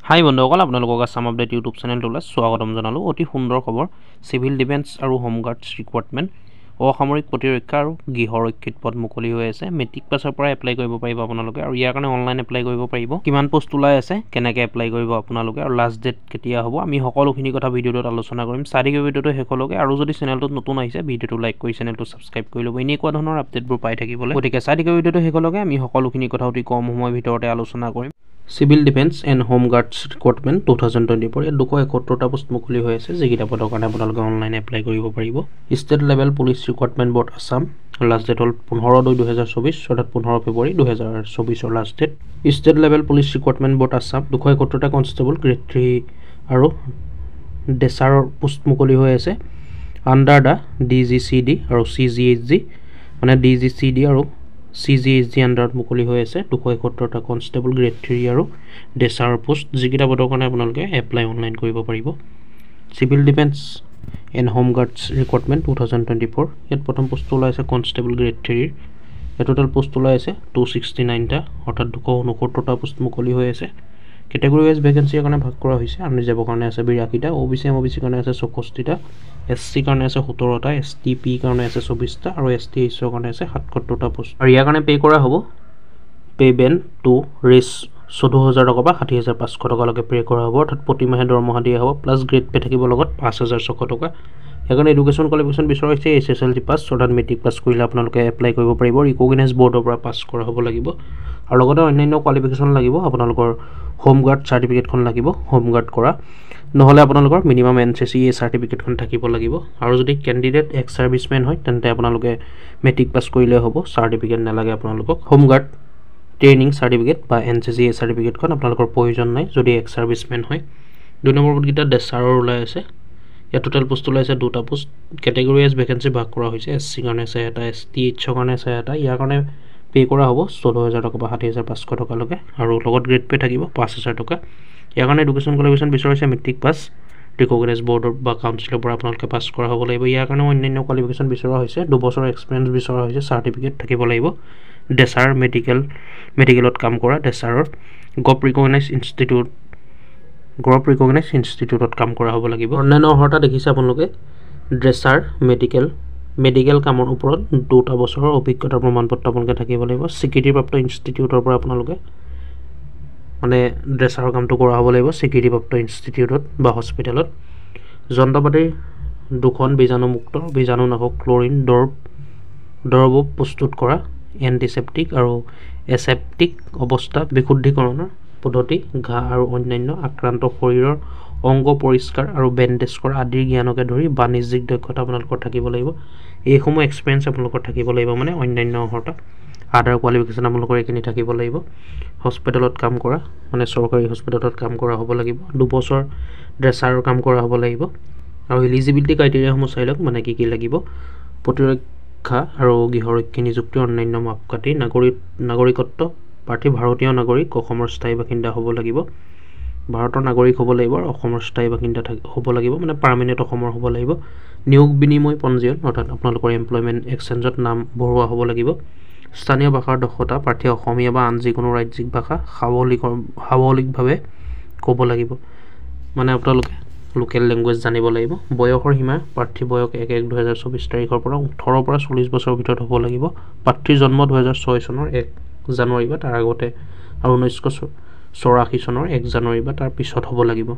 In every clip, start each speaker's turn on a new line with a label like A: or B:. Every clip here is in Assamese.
A: হাই বন্ধুসকল, আপোনালোকক আসাম আপডেট ইউটিউব চেনেলটোলৈ স্বাগতম জনালোঁ। অতি সুন্দৰ খবৰ, চিভিল ডিফেন্স আৰু হোমগাৰ্ডছ ৰিক্ৰুইটমেণ্ট অসামৰিক প্ৰতিৰক্ষা আৰু গৃহৰক্ষীত পদ মুকলি হৈ আছে। মেট্ৰিক পাছৰ পৰা এপ্লাই কৰিব পাৰিব আপোনালোকে, আৰু ইয়াৰ কাৰণে অনলাইন এপ্লাই কৰিব পাৰিব। কিমান পোষ্ট ওলাই আছে, কেনেকৈ এপ্লাই কৰিব আপোনালোকে, আৰু লাষ্ট ডেট কেতিয়া হ'ব, আমি সকলোখিনি কথা ভিডিঅ'টোত আলোচনা কৰিম। চাই থাকিব ভিডিঅ'টো শেষলৈকে, আৰু যদি চেনেলটোত নতুন আহিছে ভিডিঅ'টো লাইক কৰি চেনেলটো ছাবস্ক্ৰাইব কৰি ল'ব এনেকুৱা ধৰণৰ আপডেটবোৰ পাই থাকিবলৈ। গতিকে চাই থাকিব ভিডিঅ'টো শেষলৈকে, আমি সকলোখিনি কথা অতি কম সময়ৰ ভিতৰতে আলোচনা কৰিম। চিভিল ডিফেন্স এণ্ড হোমগাৰ্ডছ ৰিক্ৰুইটমেণ্ট 2024 ইয়াত 271টা পোষ্ট মুকলি হৈ আছে, যিকেইটা পদৰ কাৰণে আপোনালোকে অনলাইন এপ্লাই কৰিব পাৰিব। State level police recruitment board Assam, last date হ'ল 15/2/2024, অৰ্থাৎ 15 ফেব্ৰুৱাৰী 2024 last date. State level police recruitment board Assam 271টা কনষ্টেবল গ্ৰেড 3 আৰু ডেচাৰৰ পোষ্ট মুকলি হৈ আছে আণ্ডাৰ দ্য DGCD আৰু CGHG, মানে DGCD আৰু CGHG আণ্ডাৰত মুকলি হৈ আছে 271টা কনষ্টেবল গ্ৰেড 3 আৰু ডেচাৰৰ পোষ্ট, যিকেইটা পদৰ কাৰণে আপোনালোকে এপ্লাই অনলাইন কৰিব পাৰিব। চিভিল ডিফেন্স এণ্ড হোমগাৰ্ডছ ৰিক্ৰুইটমেণ্ট 2024 ইয়াত প্ৰথম পোষ্ট ওলাইছে কনষ্টেবল গ্ৰেড 3ৰ। ইয়াত টোটেল পোষ্ট ওলাই আছে 269টা, অৰ্থাৎ 269টা পোষ্ট মুকলি হৈ আছে। কেটেগৰী ৱাইজ ভেকেঞ্চিৰ কাৰণে ভাগ কৰা হৈছে। আনৰিজাৰ্ভৰ কাৰণে আছে 82টা, OBC MOBC কাৰণে আছে 64টা, SC কাৰণে আছে 17টা, STP কাৰণে আছে 24টা, আৰু STHৰ কাৰণে আছে 77টা পোষ্ট। আৰু ইয়াৰ কাৰণে পে' কৰা হ'ব পে' বেণ্ড টু ৰেচ 14,000 টকা বা 60,500 টকালৈকে পে' কৰা হ'ব, অৰ্থাৎ প্ৰতিমাহে দৰমহা দিয়া হ'ব, প্লাছ গ্ৰেড পে' থাকিব লগত 5,600 টকা। সেইকাৰণে এডুকেশ্যন কোৱালিফিকেশ্যন বিচৰা হৈছে SSLC পাছ, অৰ্থাৎ মেট্ৰিক পাছ কৰিলে আপোনালোকে এপ্লাই কৰিব পাৰিব। ৰিকগনাইজ বৰ্ডৰ পৰা পাছ কৰা হ'ব লাগিব, আৰু লগতে অন্যান্য কোৱালিফিকেশ্যন লাগিব। আপোনালোকৰ হোমগাৰ্ড চাৰ্টিফিকেটখন লাগিব, হোমগাৰ্ড কৰা, নহ'লে আপোনালোকৰ মিনিমাম NCC চাৰ্টিফিকেটখন থাকিব লাগিব। আৰু যদি কেণ্ডিডেট এক্স ছাৰ্ভিচমেন হয় তেন্তে আপোনালোকে মেট্ৰিক পাছ কৰিলে হ'ব, চাৰ্টিফিকেট নালাগে আপোনালোকক। হোমগাৰ্ড ট্ৰেইনিং চাৰ্টিফিকেট বা NCC চাৰ্টিফিকেটখন আপোনালোকৰ প্ৰয়োজন নাই যদি এক্স ছাৰ্ভিচমেন হয়। 2 নম্বৰ পদকেইটা ডেচাৰৰ ওলাই আছে। ইয়াত টোটেল পোষ্ট ওলাইছে 2টা পোষ্ট। কেটেগৰী ৱাইজ ভেকেঞ্চি ভাগ কৰা হৈছে। SC কাৰণে আছে 1টা, STHৰ কাৰণে আছে 1টা। ইয়াৰ কাৰণে পে' কৰা হ'ব 14,000 টকা বা 60,500 টকালৈকে, আৰু লগত গ্ৰেড পে' থাকিব 5,000 টকা। ইয়াৰ কাৰণে এডুকেশ্যন কোৱালিফিকেশ্যন বিচৰা হৈছে মেট্ৰিক পাছ, ৰিকগনাইজ বৰ্ডৰ বা কাউন্সিলৰ পৰা আপোনালোকে পাছ কৰা হ'ব লাগিব। ইয়াৰ কাৰণে অন্যান্য কোৱালিফিকেশ্যন বিচৰা হৈছে 2 বছৰৰ এক্সপিৰিয়েঞ্চ বিচৰা হৈছে, চাৰ্টিফিকেট থাকিব লাগিব। ডেচাৰ মেডিকেলত কাম কৰা, ডেচাৰৰ গ্ৰুপ ৰিকগনাইজ ইনষ্টিটিউটত কাম কৰা হ'ব লাগিব। অন্যান্য অৰ্হতা দেখিছে আপোনালোকে, ড্ৰেচাৰ মেডিকেল কামৰ ওপৰত 2টা বছৰৰ অভিজ্ঞতাৰ প্ৰমাণপত্ৰ আপোনালোকে থাকিব লাগিব। স্বীকৃতিপ্ৰাপ্ত ইনষ্টিটিউটৰ পৰা আপোনালোকে মানে ড্ৰেচাৰৰ কামটো কৰা হ'ব লাগিব, স্বীকৃতিপ্ৰাপ্ত ইনষ্টিটিউটত বা হস্পিটেলত। যন্ত্ৰপাতিৰ 2খন বীজাণুনাশক ক্লৰিন দৰৱ প্ৰস্তুত কৰা, এণ্টিছেপ্টিক আৰু এছেপ্টিক অৱস্থা বিশুদ্ধিকৰণৰ পদ্ধতি, ঘাঁ আৰু অন্যান্য আক্ৰান্ত শৰীৰৰ অংগ পৰিষ্কাৰ আৰু বেণ্ডেজ কৰা আদিৰ জ্ঞানকে ধৰি বাণিজ্যিক দক্ষতা আপোনালোকৰ থাকিব লাগিব। এইসমূহ এক্সপিৰিয়েঞ্চ আপোনালোকৰ থাকিব লাগিব, মানে অন্যান্য অৰ্হতা। আদাৰ কোৱালিফিকেশ্যন আপোনালোকৰ এইখিনি থাকিব লাগিব। হস্পিটেলত কাম কৰা, মানে চৰকাৰী হস্পিটেলত কাম কৰা হ'ব লাগিব। 2 বছৰ ড্ৰেচাৰৰ কাম কৰা হ'ব লাগিব। আৰু এলিজিবিলিটি ক্ৰাইটেৰিয়াসমূহ চাই লওক, মানে কি লাগিব। প্ৰতিৰক্ষা আৰু গৃহৰক্ষী নিযুক্তিৰ অন্যান্য মাপকাঠি, নাগৰিকত্ব প্ৰাৰ্থী ভাৰতীয় নাগৰিক, অসমৰ স্থায়ী বাসিন্দা হ'ব লাগিব, ভাৰতৰ নাগৰিক হ'ব লাগিব, আৰু অসমৰ স্থায়ী বাসিন্দা হ'ব লাগিব, মানে পাৰ্মানেণ্ট অসমৰ হ'ব লাগিব। নিয়োগ বিনিময় পঞ্জীয়ন, অৰ্থাৎ আপোনালোকৰ এমপ্লয়মেণ্ট এক্সচেঞ্জত নাম ভৰোৱা হ'ব লাগিব। স্থানীয় ভাষাৰ দক্ষতা, প্ৰাৰ্থীয়ে অসমীয়া বা আন যিকোনো ৰাজ্যিক ভাষা স্বাৱলম্বিভাৱে ক'ব লাগিব, মানে আপোনালোকে লোকেল লেংগুৱেজ জানিব লাগিব। বয়সৰ সীমা, প্ৰাৰ্থীৰ বয়স 1/1/2024 তাৰিখৰ পৰা 18 পৰা 40 বছৰৰ ভিতৰত হ'ব লাগিব। প্ৰাৰ্থীৰ জন্ম 2006 চনৰ 1 জানুৱাৰী বা তাৰ আগতে, আৰু 1984 চনৰ 1 জানুৱাৰী বা তাৰ পিছত হ'ব লাগিব,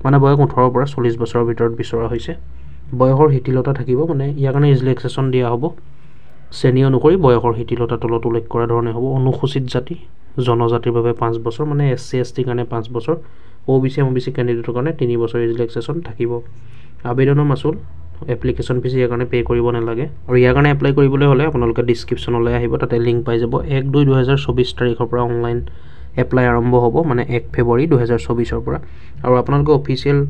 A: মানে বয়স 18 পৰা 40 বছৰৰ ভিতৰত বিচৰা হৈছে। বয়সৰ শিথিলতা থাকিব, মানে ইয়াৰ কাৰণে ৰিলেক্সেশ্যন দিয়া হ'ব শ্ৰেণী অনুসৰি, বয়সৰ শিথিলতা তলত উল্লেখ কৰা ধৰণে হ'ব। অনুসূচিত জাতি জনজাতিৰ বাবে 5 বছৰ, মানে SC ST কাৰণে 5 বছৰ, OBC MOBC কেণ্ডিডেটৰ কাৰণে 3 বছৰ ৰিলেক্সেশ্যন থাকিব। আবেদনৰ মাচুল, এপ্লিকেশ্যন ফিজ ইয়াৰ কাৰণে পে' কৰিব নালাগে। আৰু ইয়াৰ কাৰণে এপ্লাই কৰিবলৈ হ'লে আপোনালোকে ডিছক্ৰিপশ্যনলৈ আহিব, তাতে লিংক পাই যাব। 1/2/2024 তাৰিখৰ পৰা অনলাইন এপ্লাই আৰম্ভ হ'ব, মানে 1 ফেব্ৰুৱাৰী 2024 পৰা। আৰু আপোনালোকে অফিচিয়েল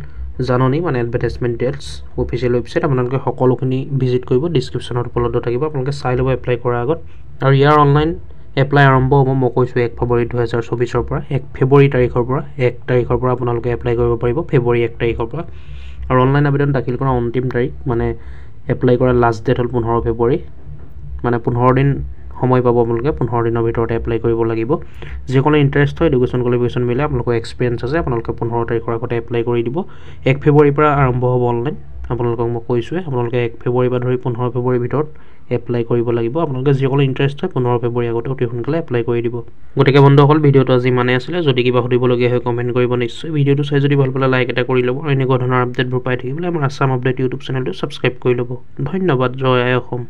A: জাননী, মানে এডভাৰটাইজমেণ্ট ডিটেইলছ, অফিচিয়েল ৱেবছাইট আপোনালোকে সকলোখিনি ভিজিট কৰিব, ডিছক্ৰিপশ্যনত উপলব্ধ থাকিব, আপোনালোকে চাই ল'ব এপ্লাই কৰাৰ আগত। আৰু ইয়াৰ অনলাইন এপ্লাই আৰম্ভ হ'ব, মই কৈছোঁ 1 ফেব্ৰুৱাৰী 2024 পৰা। 1 ফেব্ৰুৱাৰী তাৰিখৰ পৰা আপোনালোকে এপ্লাই কৰিব পাৰিব, ফেব্ৰুৱাৰী 1 তাৰিখৰ পৰা। আৰু অনলাইন আবেদন দাখিল কৰা অন্তিম তাৰিখ, মানে এপ্লাই কৰা লাষ্ট ডেট হ'ল 15 ফেব্ৰুৱাৰী, মানে 15 দিন সময় পাব আপোনালোকে 15 দিনৰ ভিতৰতে এপ্লাই কৰিব লাগিব যিসকলে ইণ্টাৰেষ্ট হয় এডুকেশ্যন কোৱালিফিকেশ্যন মিলে আপোনালোকৰ এক্সপিৰিয়েঞ্চ আছে আপোনালোকে 15 তাৰিখৰ আগতে এপ্লাই কৰি দিব 1 ফেব্ৰুৱাৰীৰ পৰা আৰম্ভ হ'ব অনলাইন আপোনালোকক মই কৈছোৱে আপোনালোকে 1 ফেব্ৰুৱাৰীৰ পৰা ধৰি 15 ফেব্ৰুৱাৰীৰ ভিতৰত এপ্লাই কৰিব লাগিব আপোনালোকে যিসকলে ইণ্টাৰেষ্ট হয় 15 ফেব্ৰুৱাৰী আগতে অতি সোনকালে এপ্লাই কৰি দিব গতিকে বন্ধুসকল ভিডিঅ'টো আজি ইমানেই আছিলে যদি কিবা সুধিবলগীয়া হয় কমেণ্ট কৰিব নিশ্চয় ভিডিঅ'টো চাই যদি ভাল পালে লাইক এটা কৰি ল'ব আৰু এনেকুৱা ধৰণৰ আপডেটবোৰ পাই থাকিবলৈ আমাৰ আছাম আপডেট ইউটিউব চেনেলটো ছাবস্ক্ৰাইব কৰি ল'ব ধন্যবাদ জয় আই অসম